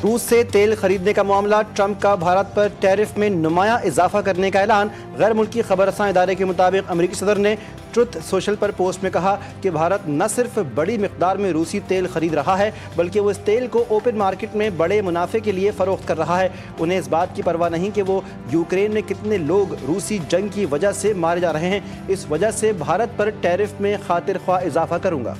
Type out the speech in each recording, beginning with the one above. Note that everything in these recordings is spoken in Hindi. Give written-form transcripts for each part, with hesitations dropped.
रूस से तेल खरीदने का मामला, ट्रंप का भारत पर टैरिफ में नुमाया इजाफा करने का ऐलान। गैर मुल्की खबरसां इदारे के मुताबिक अमरीकी सदर ने ट्रुथ सोशल पर पोस्ट में कहा कि भारत न सिर्फ बड़ी मिकदार में रूसी तेल खरीद रहा है बल्कि वो इस तेल को ओपन मार्केट में बड़े मुनाफे के लिए फ़रोख्त कर रहा है। उन्हें इस बात की परवाह नहीं कि वो यूक्रेन में कितने लोग रूसी जंग की वजह से मारे जा रहे हैं। इस वजह से भारत पर टैरिफ में खातिर ख्वाह इजाफा करूँगा।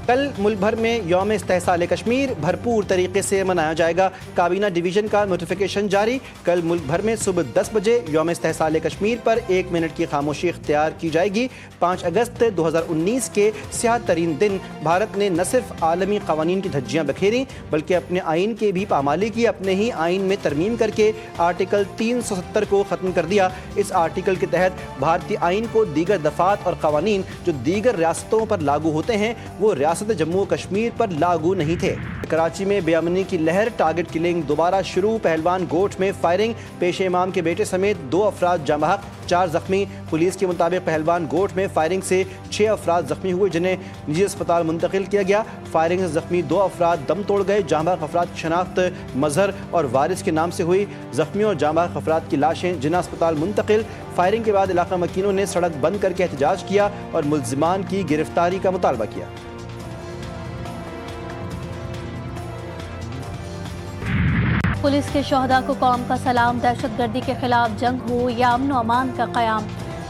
कल मुल्क भर में यौम इस्तेहसाल कश्मीर भरपूर तरीके से मनाया जाएगा। काबीना डिवीज़न का नोटिफिकेशन जारी। कल मुल्क भर में सुबह 10 बजे यौम इस्तेहसाल कश्मीर पर 1 मिनट की खामोशी इख्तियार की जाएगी। 5 अगस्त 2019 के स्याह तरीन दिन भारत ने न सिर्फ आलमी कवानीन की धज्जियाँ बखेरी बल्कि अपने आइन के भी पामाली की। अपने ही आइन में तरमीम करके आर्टिकल 370 को ख़त्म कर दिया। इस आर्टिकल के तहत भारतीय आइन को दीगर दफ़ात और कवानीन जो दीगर रियासतों पर लागू होते हैं वो रियासत जम्मू कश्मीर पर लागू नहीं थे। कराची में बेअमनी की लहर, टारगेट किलिंग दोबारा शुरू। पहलवान गोट में फायरिंग, पेशे इमाम के बेटे समेत 2 अफराद जाँ बहक, 4 जख्मी। पुलिस के मुताबिक पहलवान गोट में फायरिंग से 6 अफराद जख्मी हुए जिन्हें निजी अस्पताल मुंतकिल किया गया। फायरिंग से जख्मी 2 अफराद दम तोड़ गए। जाँ बहक अफराद की शनाख्त मजहर और वारिस के नाम से हुई। जख्मी और जाँ बहक अफराद की लाशें जिन्ना अस्पताल मुंतकिल। फायरिंग के बाद इलाका मकीनों ने सड़क बंद करके एहतजाज किया और मुल्जिमान की गिरफ्तारी का मुतालबा किया। पुलिस के शोहदा को कौम का सलाम। दहशतगर्दी के खिलाफ जंग हो या अमन व अमान का क़याम,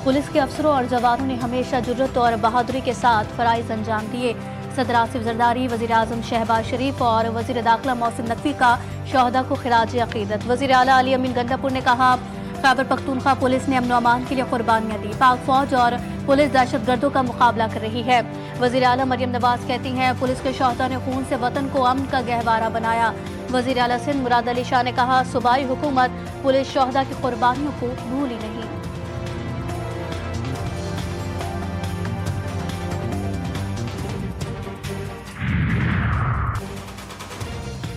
पुलिस के अफसरों और जवानों ने हमेशा जुर्रत और बहादुरी के साथ फ़राइज़ अंजाम दिए। सदर आसिफ जरदारी, वज़ीर आज़म शहबाज शरीफ और वज़ीर दाखिला मोहसिन नकवी का शोहदा को खिराज अक़ीदत। वज़ीर आला अली अमीन गंडापुर ने कहा, खैबर पख्तूनख्वा पुलिस ने अमन व अमान के लिए कुर्बानियाँ दी। पाक फौज और पुलिस दहशतगर्दों का मुकाबला कर रही है। वज़ीर आला मरियम नवाज कहती हैं, पुलिस के शोहदा ने खून से वतन को अमन का गहवारा बनाया। वज़ीर आला सिंध मुराद अली शाह ने कहा, सूबाई हुकूमत पुलिस शोहदा की कुर्बानियों को भूली नहीं।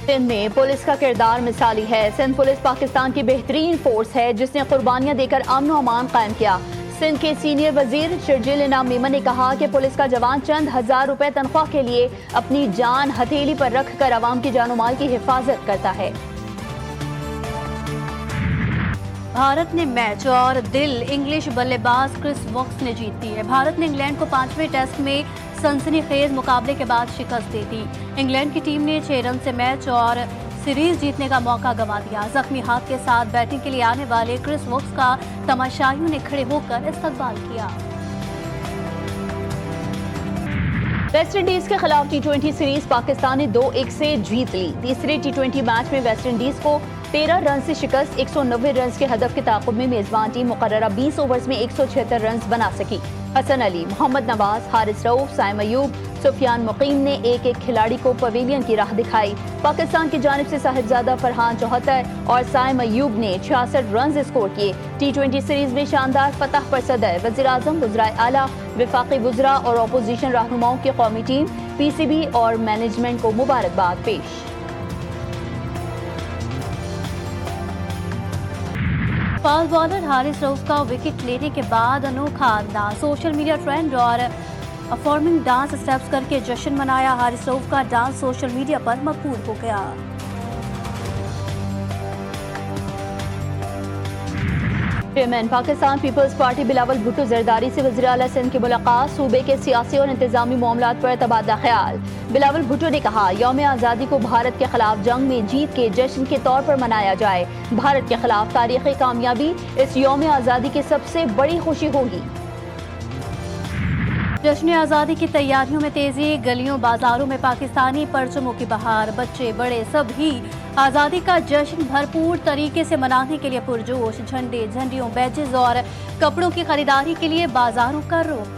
सिंध में पुलिस का किरदार मिसाली है। सिंध पुलिस पाकिस्तान की बेहतरीन फोर्स है जिसने कुर्बानियां देकर अमन व अमान कायम किया। सिंध के सीनियर वजीर शर्जील इनाम मीमन ने कहा कि पुलिस का जवान चंद हजार रुपए तनख्वाह के लिए अपनी जान हथेली पर रखकर आवाम की जान माल की हिफाजत करता है। भारत ने मैच और दिल इंग्लिश बल्लेबाज क्रिस वोक्स ने जीत दी है। भारत ने इंग्लैंड को 5वें टेस्ट में सनसनीखेज मुकाबले के बाद शिकस्त दे दी। इंग्लैंड की टीम ने 6 रन से मैच और सीरीज जीतने का मौका गंवा दिया। जख्मी हाथ के साथ बैटिंग के लिए आने वाले क्रिस वोक्स का तमाशाइयों ने खड़े होकर इस्तकबाल किया। वेस्ट इंडीज के खिलाफ T20 सीरीज पाकिस्तान ने 2-1 से जीत ली। तीसरे T20 मैच में वेस्ट इंडीज को 13 रन से शिकस्त। 190 रन के हदफ के ताक़ुब में मेजबान टीम मुकर्ररा 20 ओवर्स में 176 रन बना सकी। हसन अली, मोहम्मद नवाज, हारिस रऊफ, साइम अयूब, सुफियान मुकीम ने एक खिलाड़ी को पवेलियन की राह दिखाई। पाकिस्तान की जानिब से साहिबजादा फरहान 74 और साइम अयूब ने 66 रन स्कोर किए। T20 सीरीज में शानदार फतह पर सदर, वज़ीर आज़म, वज़राए आला, वफाकी वज़रा और अपोजिशन रहनुमाओं की कौमी टीम, PCB और मैनेजमेंट को मुबारकबाद पेश। फास्ट बॉलर हारिस रऊफ का विकेट लेने के बाद अनोखा अंदाज, सोशल मीडिया ट्रेंड और परफॉर्मिंग डांस स्टेप्स करके जश्न मनाया। हारिस रऊफ का डांस सोशल मीडिया पर मकबूल हो गया। Chairman Pakistan people's party Bilawal Bhutto Zardari से वज़ीर आला सिंध की मुलाकात, सूबे के सियासी और इंतजामी मामलात पर तबादला ख्याल। बिलावल भुट्टो ने कहा, यौम आज़ादी को भारत के खिलाफ जंग में जीत के जश्न के तौर पर मनाया जाए। भारत के खिलाफ तारीखी कामयाबी इस यौम आज़ादी की सबसे बड़ी खुशी होगी। जश्न आज़ादी की तैयारियों में तेजी, गलियों बाजारों में पाकिस्तानी परचमों की बहार। बच्चे बड़े सभी आज़ादी का जश्न भरपूर तरीके से मनाने के लिए पुरजोश। झंडे, झंडियों, बैजेस और कपड़ों की खरीदारी के लिए बाजारों का रुख।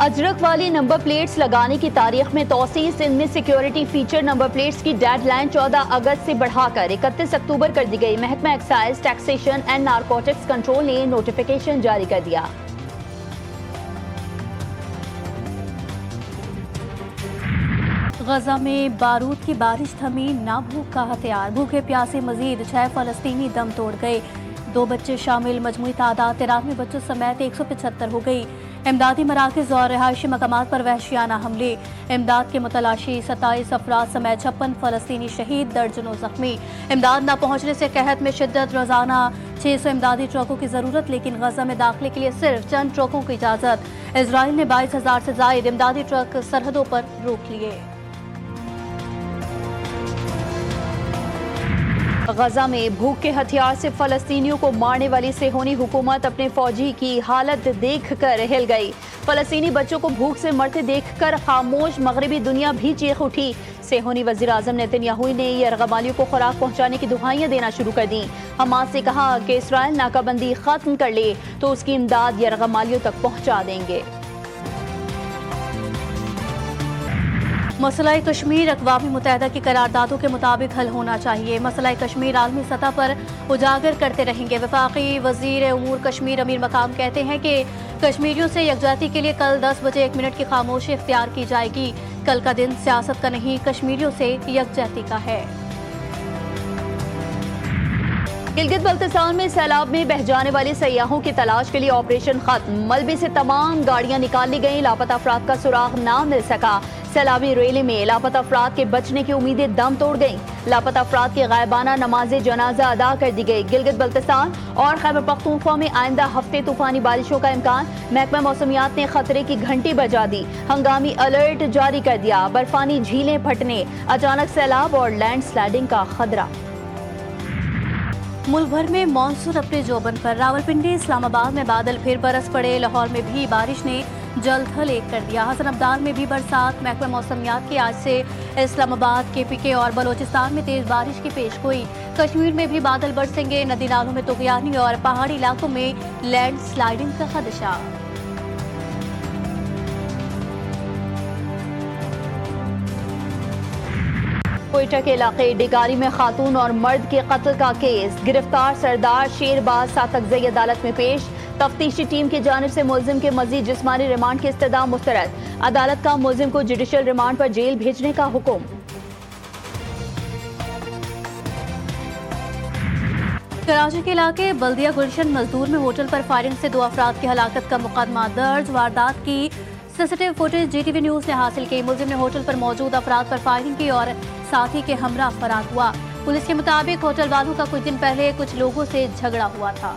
अजरक वाली नंबर प्लेट्स लगाने की तारीख में तोसी। सिंध में सिक्योरिटी फीचर नंबर प्लेट्स की डेडलाइन 14 अगस्त से बढ़ाकर 31 अक्टूबर कर दी गई। महकमा excise, taxation and narcotics control ने नोटिफिकेशन जारी कर दिया। गजा में बारूद की बारिश थमी, ना भूख का हथियार। भूखे प्यासे मजीद 6 फलस्तीनी दम तोड़ गए। 2 बच्चे शामिल मजमूई तादाद 93 बच्चों समेत 175 हो गई। इमदादी मराकज़ और रिहायशी मकामात पर वहशियाना हमले। इमदाद के मुतलाशी 27 अफराद समेत 56 फ़लस्तीनी शहीद, दर्जनों जख्मी। इमदाद न पहुँचने से कहत में शिद्दत। रोजाना 600 इमदादी ट्रकों की ज़रूरत, लेकिन गजा में दाखिले के लिए सिर्फ चंद ट्रकों की इजाज़त। इसराइल ने 22,000 से ज़ायद इमदादी ट्रक सरहदों पर रोक लिए। गजा में भूख के हथियार से फलस्तीनियों को मारने वाली सेहोनी हुकूमत अपने फौजी की हालत देखकर हिल गई। फलस्तीनी बच्चों को भूख से मरते देखकर खामोश मगरबी दुनिया भी चीख उठी। सेहोनी वज़ीर आज़म नेतन्याहू ने यरगमालियों को खुराक पहुंचाने की दुहाइयां देना शुरू कर दी। हमास से कहा कि इसराइल नाकाबंदी खत्म कर ले तो उसकी इमदाद यरगमालियों तक पहुंचा देंगे। मसला कश्मीर अक़वाम मुत्तहिदा की करारदादों के मुताबिक हल होना चाहिए। मसला कश्मीर आलमी सतह पर उजागर करते रहेंगे। वफाकी वज़ीर उमूर कश्मीर अमीर मकाम कहते हैं कि कश्मीरियों से यकजहती के लिए कल 10 बजे 1 मिनट की खामोशी इख्तियार की जाएगी। कल का दिन सियासत का नहीं, कश्मीरियों से यकजहती का है। गिलगित बल्तिस्तान में सैलाब में बह जाने वाले सयाहों की तलाश के लिए ऑपरेशन खत्म। मलबे से तमाम गाड़ियां निकाल ली गईं। लापता अफराद का सुराग ना मिल सका। सैलाबी रैली में लापता अफराद के बचने की उम्मीदें दम तोड़ गईं। लापता अफराद की गायबाना नमाज जनाजा अदा कर दी गई। गिलगित बल्तिस्तान और खैबर पख्तूनख्वा में आइंदा हफ्ते तूफानी बारिशों का इम्कान। महकमा मौसमियात ने खतरे की घंटी बजा दी। हंगामी अलर्ट जारी कर दिया। बर्फानी झीलें फटने, अचानक सैलाब और लैंड स्लाइडिंग का खतरा। मुल्क भर में मानसून अपने जोबन पर। रावलपिंडी, इस्लामाबाद में बादल फिर बरस पड़े। लाहौर में भी बारिश ने जल्द हल एक कर दिया। हसन अब्दाल में भी बरसात। महकमा मौसमियात की आज से इस्लामाबाद, KPK और बलोचिस्तान में तेज बारिश की पेशगोई। कश्मीर में भी बादल बरसेंगे। नदी नालों में तुगयानी और पहाड़ी इलाकों में लैंड स्लाइडिंग का खदशा। कोयटा के इलाके डिगारी में खातून और मर्द के कत्ल का केस। गिरफ्तार सरदार शेरबाज सातकजई अदालत में पेश। तफ्तीशी टीम की जानिब से मुलजिम के मजीद जिस्मानी रिमांड की इस्तदा मुस्तरद। अदालत का मुलजिम को जुडिशल रिमांड पर जेल भेजने का हुक्म। कराची के इलाके बल्दिया गुलशन मजदूर में होटल पर फायरिंग से 2 अफराद की हलाकत का मुकदमा दर्ज। वारदात की सीसीटीवी फुटेज GTV न्यूज ने हासिल की। मुलजिम ने होटल पर मौजूद अफराद पर फायरिंग की और साथी के हमरा फरार हुआ। पुलिस के मुताबिक होटल वालों का कुछ दिन पहले कुछ लोगों से झगड़ा हुआ था।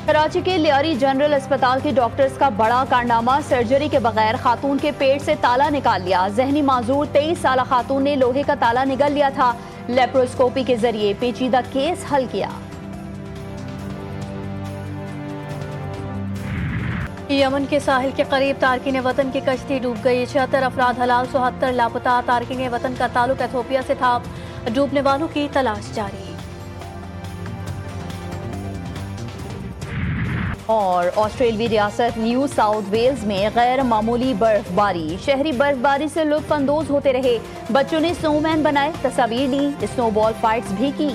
कराची के लियारी जनरल अस्पताल के डॉक्टर्स का बड़ा कारनामा। सर्जरी के बगैर खातून के पेट से ताला निकाल लिया। जहनी माजूर 23 साल खातून ने लोहे का ताला निगल लिया था। लेप्रोस्कोपी के जरिए पेचीदा केस हल किया। यमन के साहिल के करीब तारकिन वतन की कश्ती डूब गई। 76 अफराद हलाल, 74 लापता। तारकिन वतन का ताल्लुक एथोपिया से था। डूबने वालों की तलाश जारी। और ऑस्ट्रेलियाई रियासत न्यू साउथ वेल्स में गैर मामूली बर्फबारी। शहरी बर्फबारी से लुत्फ अंदोज होते रहे। बच्चों ने स्नोमैन बनाए, तस्वीर ली, स्नोबॉल फाइट्स भी की।